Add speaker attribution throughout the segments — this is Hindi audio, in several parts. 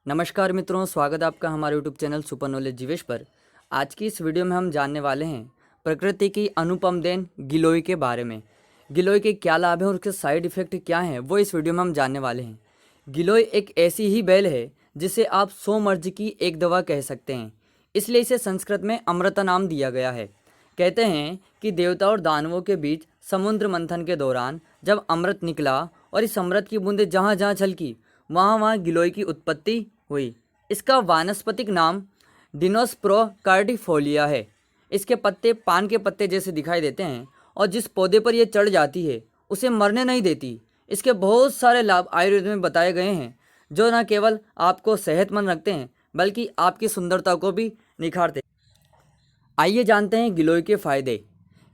Speaker 1: नमस्कार मित्रों, स्वागत है आपका हमारे YouTube channel super knowledge Jeevesh पर। आज की इस वीडियो में हम जानने वाले हैं प्रकृति की अनुपम देन गिलोय के बारे में। गिलोय के क्या लाभ हैं और उसके साइड इफ़ेक्ट क्या हैं, वो इस वीडियो में हम जानने वाले हैं। गिलोय एक ऐसी ही बेल है जिसे आप 100 मर्ज की एक दवा कह सकते हैं, इसलिए इसे संस्कृत में अमृता नाम दिया गया है। कहते हैं कि देवता और दानवों के बीच समुद्र मंथन के दौरान जब अमृत निकला और इस अमृत की बूंदें जहाँ जहाँ छलकी वहाँ वहाँ गिलोय की उत्पत्ति हुई। इसका वानस्पतिक नाम डिनोस्प्रो कार्डिफोलिया है। इसके पत्ते पान के पत्ते जैसे दिखाई देते हैं और जिस पौधे पर यह चढ़ जाती है उसे मरने नहीं देती। इसके बहुत सारे लाभ आयुर्वेद में बताए गए हैं जो न केवल आपको सेहतमंद रखते हैं बल्कि आपकी सुंदरता को भी निखारते हैं। आइए जानते हैं गिलोय के फायदे।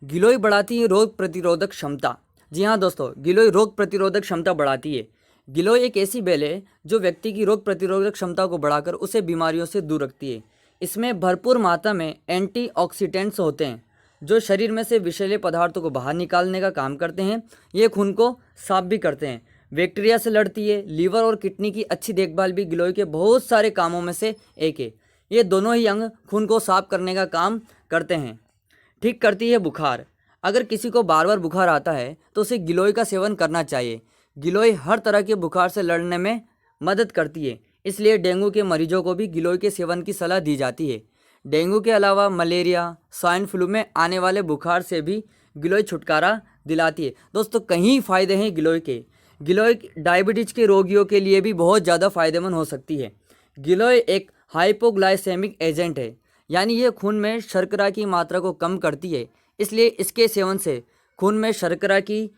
Speaker 1: गिलोय बढ़ाती है रोग प्रतिरोधक क्षमता। जी हाँ दोस्तों, गिलोय रोग प्रतिरोधक क्षमता बढ़ाती है। गिलोय एक ऐसी बेल है जो व्यक्ति की रोग प्रतिरोधक क्षमता को बढ़ाकर उसे बीमारियों से दूर रखती है। इसमें भरपूर मात्रा में एंटीऑक्सीडेंट्स होते हैं जो शरीर में से विषैले पदार्थों को बाहर निकालने का काम करते हैं। ये खून को साफ भी करते हैं, बैक्टीरिया से लड़ती है। लीवर और किडनी की अच्छी देखभाल भी गिलोय के बहुत सारे कामों में से एक है। ये दोनों ही अंग खून को साफ करने का काम करते हैं। ठीक करती है बुखार। अगर किसी को बार बार बुखार आता है तो उसे गिलोय का सेवन करना चाहिए। गिलोय हर तरह के बुखार से लड़ने में मदद करती है, इसलिए डेंगू के मरीजों को भी गिलोय के सेवन की सलाह दी जाती है। डेंगू के अलावा मलेरिया, स्वाइन फ्लू में आने वाले बुखार से भी गिलोय छुटकारा दिलाती है। दोस्तों, कई फ़ायदे हैं गिलोय के। गिलोय डायबिटीज के रोगियों के लिए भी बहुत ज़्यादा फायदेमंद हो सकती है। गिलोय एक हाइपोग्लाइसेमिक एजेंट है, यानी ये खून में शर्करा की मात्रा को कम करती है। इसलिए इसके सेवन से खून में शर्करा की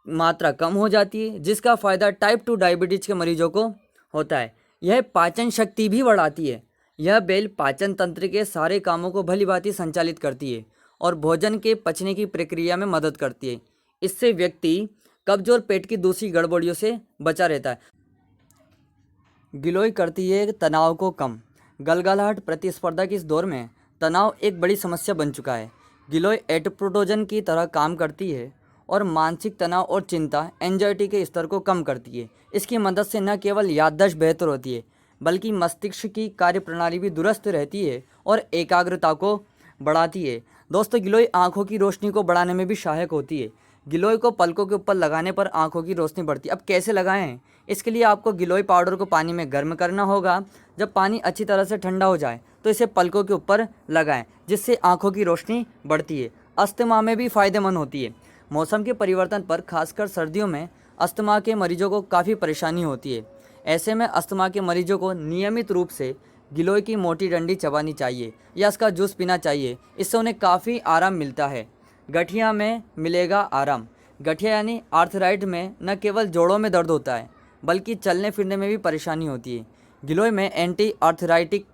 Speaker 1: मात्रा कम हो जाती है, जिसका फ़ायदा टाइप 2 डायबिटीज़ के मरीजों को होता है। यह पाचन शक्ति भी बढ़ाती है। यह बेल पाचन तंत्र के सारे कामों को भलीभांति संचालित करती है और भोजन के पचने की प्रक्रिया में मदद करती है। इससे व्यक्ति कब्ज और पेट की दूसरी गड़बड़ियों से बचा रहता है। गिलोय करती है तनाव को कम। गलगलाहट प्रतिस्पर्धा के इस दौर में तनाव एक बड़ी समस्या बन चुका है। गिलोय एट्रोप्रोटोजन की तरह काम करती है और मानसिक तनाव और चिंता एंजाइटी के स्तर को कम करती है। इसकी मदद से न केवल याददाश्त बेहतर होती है बल्कि मस्तिष्क की कार्यप्रणाली भी दुरुस्त रहती है और एकाग्रता को बढ़ाती है। दोस्तों, गिलोय आँखों की रोशनी को बढ़ाने में भी सहायक होती है। गिलोय को पलकों के ऊपर लगाने पर आँखों की रोशनी बढ़ती है। अब कैसे लगाएं? इसके लिए आपको गिलोय पाउडर को पानी में गर्म करना होगा। जब पानी अच्छी तरह से ठंडा हो जाए तो इसे पलकों के ऊपर लगाएं, जिससे आँखों की रोशनी बढ़ती है। अस्थमा में भी फ़ायदेमंद होती है। मौसम के परिवर्तन पर खासकर सर्दियों में अस्थमा के मरीजों को काफ़ी परेशानी होती है। ऐसे में अस्थमा के मरीजों को नियमित रूप से गिलोय की मोटी डंडी चबानी चाहिए या इसका जूस पीना चाहिए। इससे उन्हें काफ़ी आराम मिलता है। गठिया में मिलेगा आराम। गठिया यानी आर्थराइड में न केवल जोड़ों में दर्द होता है बल्कि चलने फिरने में भी परेशानी होती है। गिलोय में एंटी आर्थराइटिक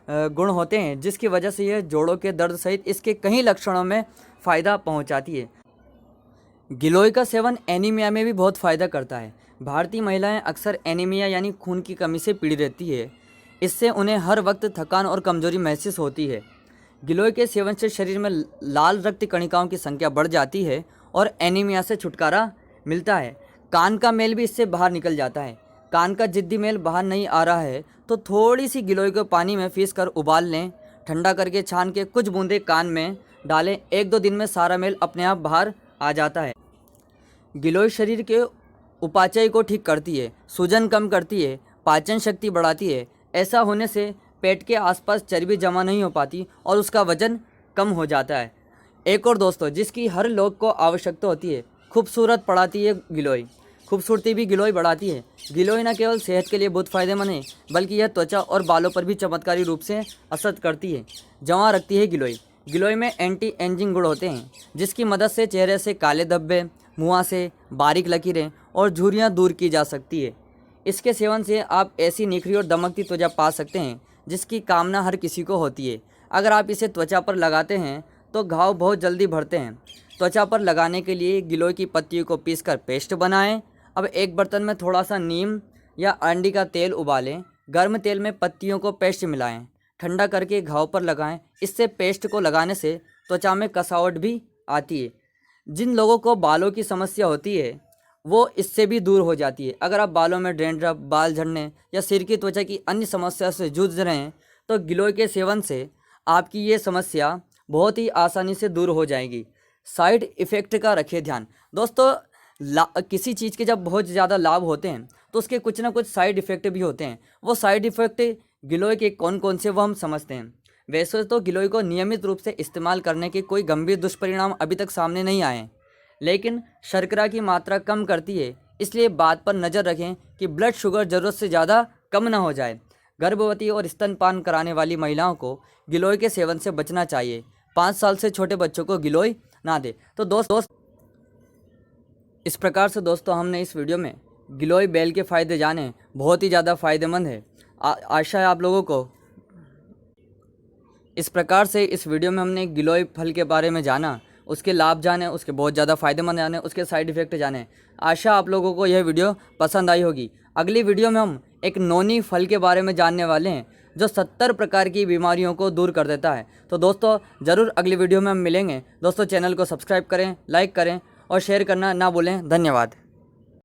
Speaker 1: गुण होते हैं, जिसकी वजह से यह जोड़ों के दर्द सहित इसके कई लक्षणों में फ़ायदा पहुंचाती है। गिलोय का सेवन एनीमिया में भी बहुत फ़ायदा करता है। भारतीय महिलाएं अक्सर एनीमिया यानी खून की कमी से पीड़ित रहती है। इससे उन्हें हर वक्त थकान और कमजोरी महसूस होती है। गिलोय के सेवन से शरीर में लाल रक्त कणिकाओं की संख्या बढ़ जाती है और एनीमिया से छुटकारा मिलता है। कान का मैल भी इससे बाहर निकल जाता है। कान का जिद्दी मैल बाहर नहीं आ रहा है तो थोड़ी सी गिलोय को पानी में पीस कर उबाल लें। ठंडा करके छान के कुछ बूंदे कान में डालें। 1-2 दिन में सारा मैल अपने आप बाहर आ जाता है। गिलोय शरीर के उपापचय को ठीक करती है, सूजन कम करती है, पाचन शक्ति बढ़ाती है। ऐसा होने से पेट के आसपास चर्बी जमा नहीं हो पाती और उसका वजन कम हो जाता है। एक और दोस्तों, जिसकी हर लोग को आवश्यकता होती है, खूबसूरत बढ़ाती है गिलोय। खूबसूरती भी गिलोय बढ़ाती है। गिलोय न केवल सेहत के लिए बहुत फ़ायदेमंद है बल्कि यह त्वचा और बालों पर भी चमत्कारी रूप से असर करती है। जमा रखती है गिलोय। गिलोय में एंटी एजिंग गुण होते हैं, जिसकी मदद से चेहरे से काले धब्बे, मुहासे, बारीक लकीरें और झुर्रियाँ दूर की जा सकती है। इसके सेवन से आप ऐसी निखरी और दमकती त्वचा पा सकते हैं जिसकी कामना हर किसी को होती है। अगर आप इसे त्वचा पर लगाते हैं तो घाव बहुत जल्दी भरते हैं। त्वचा पर लगाने के लिए गिलोय की पत्तियों को पीसकर पेस्ट बनाएं। अब एक बर्तन में थोड़ा सा नीम या अंडी का तेल उबालें। गर्म तेल में पत्तियों को पेस्ट मिलाएं, ठंडा करके घाव पर लगाएं। इससे पेस्ट को लगाने से त्वचा में कसावट भी आती है। जिन लोगों को बालों की समस्या होती है वो इससे भी दूर हो जाती है। अगर आप बालों में डैंड्रफ, बाल झड़ने या सिर की त्वचा की अन्य समस्या से जूझ रहे हैं तो गिलोय के सेवन से आपकी ये समस्या बहुत ही आसानी से दूर हो जाएगी। साइड इफ़ेक्ट का रखिए ध्यान दोस्तों। किसी चीज़ के जब बहुत ज़्यादा लाभ होते हैं तो उसके कुछ ना कुछ साइड इफ़ेक्ट भी होते हैं। वो साइड इफ़ेक्ट गिलोय के कौन कौन से वो हम समझते हैं। वैसे तो गिलोय को नियमित रूप से इस्तेमाल करने के कोई गंभीर दुष्परिणाम अभी तक सामने नहीं आए हैं, लेकिन शर्करा की मात्रा कम करती है, इसलिए बात पर नज़र रखें कि ब्लड शुगर ज़रूरत से ज़्यादा कम ना हो जाए। गर्भवती और स्तनपान कराने वाली महिलाओं को गिलोय के सेवन से बचना चाहिए। 5 साल से छोटे बच्चों को गिलोय ना दे। तो दोस्त इस प्रकार से दोस्तों हमने इस वीडियो में गिलोय बेल के फ़ायदे जाने, बहुत ही ज़्यादा फ़ायदेमंद है। आशा है आप लोगों को इस प्रकार से इस वीडियो में हमने गिलोय फल के बारे में जाना, उसके लाभ जाने, उसके बहुत ज़्यादा फ़ायदेमंद जाने, उसके साइड इफ़ेक्ट जाने। आशा आप लोगों को यह वीडियो पसंद आई होगी। अगली वीडियो में हम एक नोनी फल के बारे में जानने वाले हैं जो 70 प्रकार की बीमारियों को दूर कर देता है। तो दोस्तों ज़रूर अगली वीडियो में हम मिलेंगे। दोस्तों चैनल को सब्सक्राइब करें, लाइक करें और शेयर करना ना भूलें। धन्यवाद।